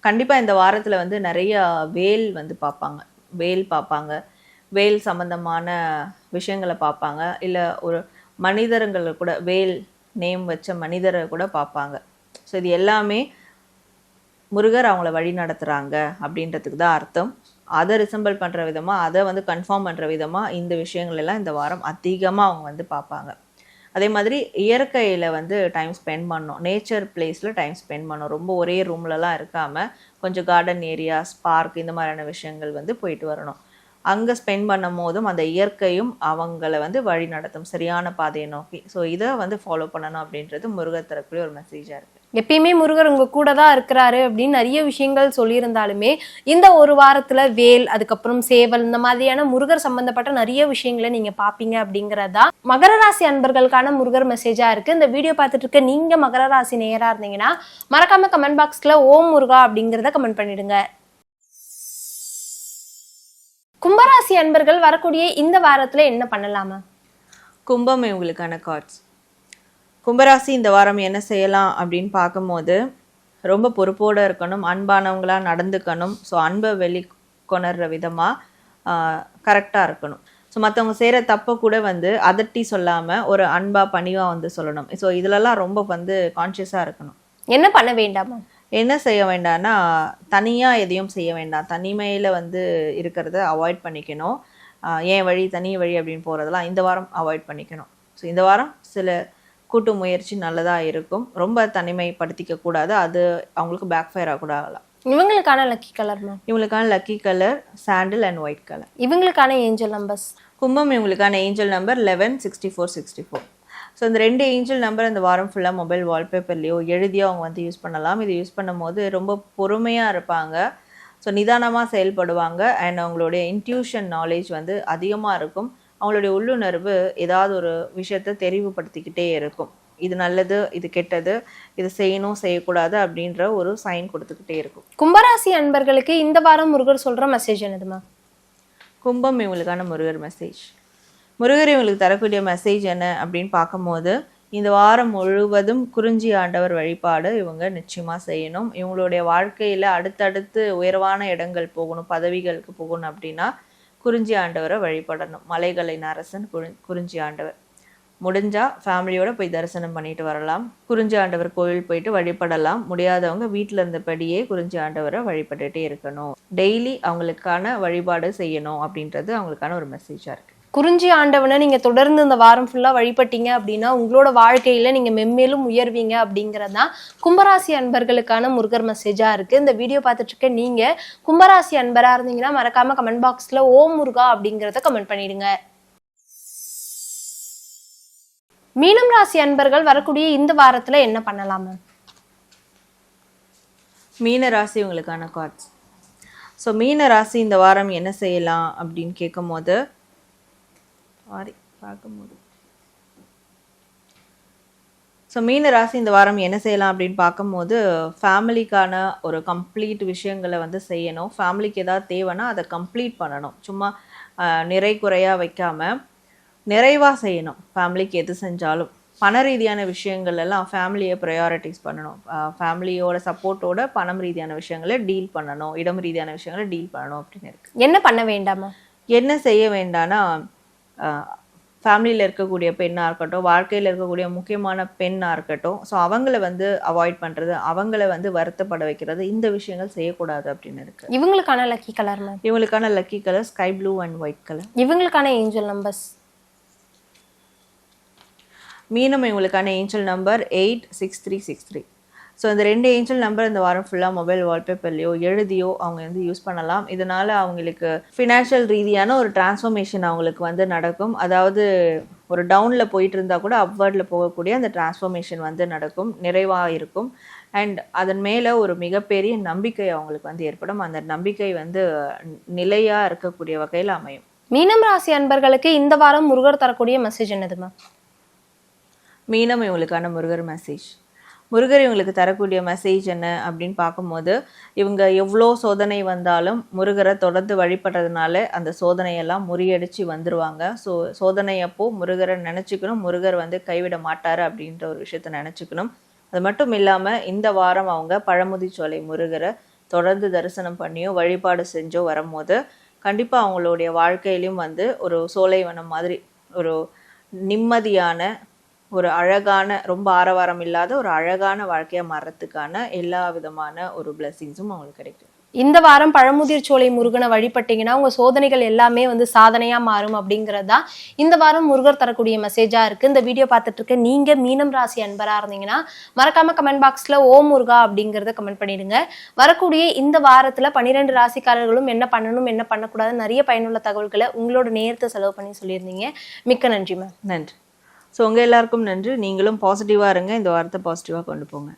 கண்டிப்பாக இந்த வாரத்தில் வந்து நிறைய வேல் வந்து பார்ப்பாங்க, வேல் சம்பந்தமான விஷயங்களை பார்ப்பாங்க. இல்லை ஒரு மனிதர்களை கூட வேல் நேம் வச்ச மனிதரை கூட பார்ப்பாங்க. ஸோ இது எல்லாமே முருகர் அவங்கள வழி நடத்துகிறாங்க அப்படின்றதுக்கு தான் அர்த்தம். அதை ரிசம்பிள் பண்ணுற விதமாக, அதை வந்து கன்ஃபார்ம் பண்ணுற விதமாக இந்த விஷயங்கள் எல்லாம் இந்த வாரம் அதிகமாக அவங்க வந்து பார்ப்பாங்க. அதே மாதிரி இயற்கையில் வந்து டைம் ஸ்பெண்ட் பண்ணணும், நேச்சர் பிளேஸில் டைம் ஸ்பெண்ட் பண்ணணும். ரொம்ப ஒரே ரூம்லலாம் இருக்காமல் கொஞ்சம் கார்டன் ஏரியாஸ், பார்க் இந்த மாதிரியான விஷயங்கள் வந்து போயிட்டு வரணும். அங்கே ஸ்பெண்ட் பண்ணும் போதும் அந்த இயற்கையும் அவங்கள வந்து வழி நடத்தும் சரியான பாதையை நோக்கி. ஸோ இதை வந்து ஃபாலோ பண்ணணும் அப்படின்றது முருகர் தரக்கூடிய ஒரு மெசேஜாக இருக்குது. எப்பயுமே முருகர் உங்க கூட தான் இருக்கிறாரு அப்படின்னு நிறைய விஷயங்கள் சொல்லியிருந்தாலுமே இந்த ஒரு வாரத்துல வேல், அதுக்கப்புறம் சேவல், இந்த மாதிரியான முருகர் சம்பந்தப்பட்ட நிறைய விஷயங்களை நீங்க பாப்பீங்க அப்படிங்கறதா மகர ராசி அன்பர்களுக்கான முருகர் மெசேஜா இருக்கு. இந்த வீடியோ பார்த்துட்டு இருக்க நீங்க மகர ராசி நேயரா இருந்தீங்கன்னா மறக்காம கமெண்ட் பாக்ஸ்ல ஓம் முருகா அப்படிங்கறத கமெண்ட் பண்ணிடுங்க. கும்பராசி அன்பர்கள் வரக்கூடிய இந்த வாரத்துல என்ன பண்ணலாமா? கும்பம் இவங்களுக்கான கார்ட்ஸ். கும்பராசி இந்த வாரம் என்ன செய்யலாம் அப்படின்னு பார்க்கும்போது ரொம்ப பொறுப்போடு இருக்கணும், அன்பானவங்களாக நடந்துக்கணும். ஸோ அன்பை வெளிக்கொணர்ற விதமாக கரெக்டாக இருக்கணும். ஸோ மற்றவங்க செய்கிற தப்பை கூட வந்து அதட்டி சொல்லாமல் ஒரு அன்பாக பணிவாக வந்து சொல்லணும். ஸோ இதிலெல்லாம் ரொம்ப வந்து கான்ஷியஸாக இருக்கணும். என்ன பண்ண வேண்டாமா? என்ன செய்ய வேண்டாம்னா தனியாக எதையும் செய்ய வேண்டாம், தனிமையில் வந்து இருக்கிறத அவாய்ட் பண்ணிக்கணும். ஏன் வழி தனி வழி அப்படின்னு போகிறதெல்லாம் இந்த வாரம் அவாய்ட் பண்ணிக்கணும். ஸோ இந்த வாரம் சில கூட்டு முயற்சி நல்லதாக இருக்கும். ரொம்ப தனிமைப்படுத்திக்க கூடாது, அது அவங்களுக்கு பேக் ஃபயர் ஆக கூட ஆகலாம். இவங்களுக்கான லக்கி கலர் மேம்? இவங்களுக்கான lucky colour sandal and white colour. இவங்களுக்கான ஏஞ்சல் நம்பர்ஸ்? கும்பம் இவங்களுக்கான ஏஞ்சல் நம்பர் 11 64 64. ஸோ இந்த 2 ஏஞ்சல் நம்பர் இந்த வாரம் ஃபுல்லாக மொபைல் வால்பேப்பர்லேயோ எழுதியோ அவங்க வந்து யூஸ் பண்ணலாம். இது யூஸ் பண்ணும் போது ரொம்ப பொறுமையாக இருப்பாங்க, ஸோ நிதானமாக செயல்படுவாங்க. அண்ட் அவங்களுடைய இன்ட்யூஷன் நாலேஜ் வந்து அதிகமாக இருக்கும். அவங்களுடைய உள்ளுணர்வு ஏதாவது ஒரு விஷயத்தை தெரிவுபடுத்திக்கிட்டே இருக்கும். இது நல்லது, இது கெட்டது, இது செய்யணும் செய்யக்கூடாது அப்படின்ற ஒரு சைன் கொடுத்துக்கிட்டே இருக்கும். கும்பராசி அன்பர்களுக்கு இந்த வாரம் முருகர் சொல்ற மெசேஜ் என்னதுமா? கும்பம் இவங்களுக்கான முருகர் மெசேஜ். முருகர் இவங்களுக்கு தரக்கூடிய மெசேஜ் என்ன அப்படின்னு பார்க்கும்போது இந்த வாரம் முழுவதும் குறிஞ்சி ஆண்டவர் வழிபாடு இவங்க நிச்சயமாக செய்யணும். இவங்களுடைய வாழ்க்கையில் அடுத்தடுத்து உயர்வான இடங்கள் போகணும், பதவிகளுக்கு போகணும் அப்படின்னா குறிஞ்சி ஆண்டவரை வழிபடணும். மலைகளின் அரசன் குறிஞ்சி ஆண்டவர். முடிஞ்சால் ஃபேமிலியோடு போய் தரிசனம் பண்ணிட்டு வரலாம். குறிஞ்சி ஆண்டவர் கோவில் போயிட்டு வழிபடலாம். முடியாதவங்க வீட்டில் இருந்தபடியே குறிஞ்சி ஆண்டவரை வழிபட்டுட்டே இருக்கணும். டெய்லி அவங்களுக்கான வழிபாடு செய்யணும் அப்படின்றது அவங்களுக்கான ஒரு மெசேஜாக இருக்குது. குறிஞ்சி ஆண்டவனை நீங்க தொடர்ந்து இந்த வாரம் ஃபுல்லா வழிபட்டீங்க அப்படின்னா உங்களோட வாழ்க்கையில நீங்க மென்மேலும் உயர்வீங்க அப்படிங்கறதுதான் கும்பராசி அன்பர்களுக்கான முருகர் மெசேஜா இருக்கு. இந்த வீடியோ பார்த்துட்டு இருக்க நீங்க கும்பராசி அன்பரா இருந்தீங்கன்னா மறக்காம கமெண்ட் பாக்ஸ்ல ஓம் முருகா அப்படிங்கறத கமெண்ட் பண்ணிடுங்க. மீனம் ராசி அன்பர்கள் வரக்கூடிய இந்த வாரத்துல என்ன பண்ணலாமா? மீன ராசி இவங்களுக்கான கார்ட்ஸ். ஸோ மீன ராசி இந்த வாரம் என்ன செய்யலாம் அப்படின்னு கேட்கும்போது மீன ராசி இந்த வாரம் என்ன செய்யலாம் அப்படின்னு பார்க்கும்போது ஃபேமிலிக்கான ஒரு கம்ப்ளீட் விஷயங்களை வந்து செய்யணும். ஃபேமிலிக்கு ஏதாவது தேவைன்னா அதை கம்ப்ளீட் பண்ணணும். சும்மா நிறை குறையாக வைக்காமல் நிறைவாக செய்யணும். ஃபேமிலிக்கு எது செஞ்சாலும் பண ரீதியான விஷயங்கள் எல்லாம் ஃபேமிலியை ப்ரையாரிட்டிஸ் பண்ணணும். ஃபேமிலியோட சப்போர்ட்டோட பணம் ரீதியான விஷயங்களை டீல் பண்ணணும், இடம் ரீதியான விஷயங்களை டீல் பண்ணணும் அப்படின்னு இருக்கு. என்ன பண்ண வேண்டாமா? என்ன செய்ய வேண்டாம்னா ஃபேமிலியில் இருக்கக்கூடிய பெண்ணாக இருக்கட்டும், வாழ்க்கையில் இருக்கக்கூடிய முக்கியமான பெண்ணாக இருக்கட்டும், ஸோ அவங்கள வந்து அவாய்ட் பண்ணுறது, அவங்கள வந்து வருத்தப்பட வைக்கிறது, இந்த விஷயங்கள் செய்யக்கூடாது அப்படின்னு இருக்கு. இவங்களுக்கான லக்கி கலர் மேம்? இவங்களுக்கான lucky colour sky blue and white colour. இவங்களுக்கான ஏஞ்சல் நம்பர்ஸ்? மீனம் இவங்களுக்கான ஏஞ்சல் நம்பர் 86363. ஸோ இந்த 2 ஏஞ்சல் நம்பர் இந்த வாரம் ஃபுல்லாக மொபைல் வால்பேப்பர்லையோ எழுதியோ அவங்க வந்து யூஸ் பண்ணலாம். இதனால் அவங்களுக்கு ஃபினான்ஷியல் ரீதியான ஒரு டிரான்ஸ்ஃபர்மேஷன் அவங்களுக்கு வந்து நடக்கும். அதாவது ஒரு டவுனில் போயிட்டு இருந்தால் கூட அப்வர்டில் போகக்கூடிய அந்த டிரான்ஸ்ஃபர்மேஷன் வந்து நடக்கும், நிறைவாக இருக்கும். அண்ட் அதன் மேலே ஒரு மிகப்பெரிய நம்பிக்கை அவங்களுக்கு வந்து ஏற்படும். அந்த நம்பிக்கை வந்து நிலையாக இருக்கக்கூடிய வகையில் அமையும். மீனம் ராசி அன்பர்களுக்கு இந்த வாரம் முருகர் தரக்கூடிய மெசேஜ் என்னதுமா? மீனம் இவங்களுக்கான முருகர் மெசேஜ். முருகர் இவங்களுக்கு தரக்கூடிய மெசேஜ் என்ன அப்படின்னு பார்க்கும்போது, இவங்க எவ்வளோ சோதனை வந்தாலும் முருகரை தொடர்ந்து வழிபடுறதுனால அந்த சோதனையெல்லாம் முறியடிச்சு வந்துருவாங்க. ஸோ சோதனை அப்போ முருகரை நினச்சிக்கணும், முருகர் வந்து கைவிட மாட்டார் அப்படின்ற ஒரு விஷயத்த நினச்சிக்கணும். அது மட்டும் இல்லாமல் இந்த வாரம் அவங்க பழமுதிர்ச்சோலை முருகரை தொடர்ந்து தரிசனம் பண்ணியோ வழிபாடு செஞ்சோ வரும்போது கண்டிப்பாக அவங்களுடைய வாழ்க்கையிலும் வந்து ஒரு சோலைவனம் மாதிரி ஒரு நிம்மதியான, ஒரு அழகான, ரொம்ப ஆரவாரம் இல்லாத ஒரு அழகான வாழ்க்கையாக மாறுறதுக்கான எல்லா விதமான ஒரு பிளெஸிங்ஸும் அவங்களுக்கு கிடைக்கும். இந்த வாரம் பழமுதிர்ச்சோலை முருகனை வழிபட்டீங்கன்னா உங்க சோதனைகள் எல்லாமே வந்து சாதனையா மாறும் அப்படிங்கிறது தான் இந்த வாரம் முருகர் தரக்கூடிய மெசேஜா இருக்கு. இந்த வீடியோ பார்த்துட்டு இருக்க நீங்க மீனம் ராசி அன்பரா இருந்தீங்கன்னா மறக்காம கமெண்ட் பாக்ஸ்ல ஓம் முருகா அப்படிங்கறத கமெண்ட் பண்ணிடுங்க. வரக்கூடிய இந்த வாரத்துல 12 ராசிக்காரர்களும் என்ன பண்ணணும் என்ன பண்ணக்கூடாது நிறைய பயனுள்ள தகவல்களை உங்களோட நேரத்தை செலவு பண்ணி சொல்லியிருந்தீங்க. மிக்க நன்றி மேம். நன்றி. ஸோ உங்கள் எல்லாருக்கும் நன்றி. நீங்களும் பாசிட்டிவாக இருங்க, இந்த வாரத்தை பாசிட்டிவாக கொண்டு போங்க.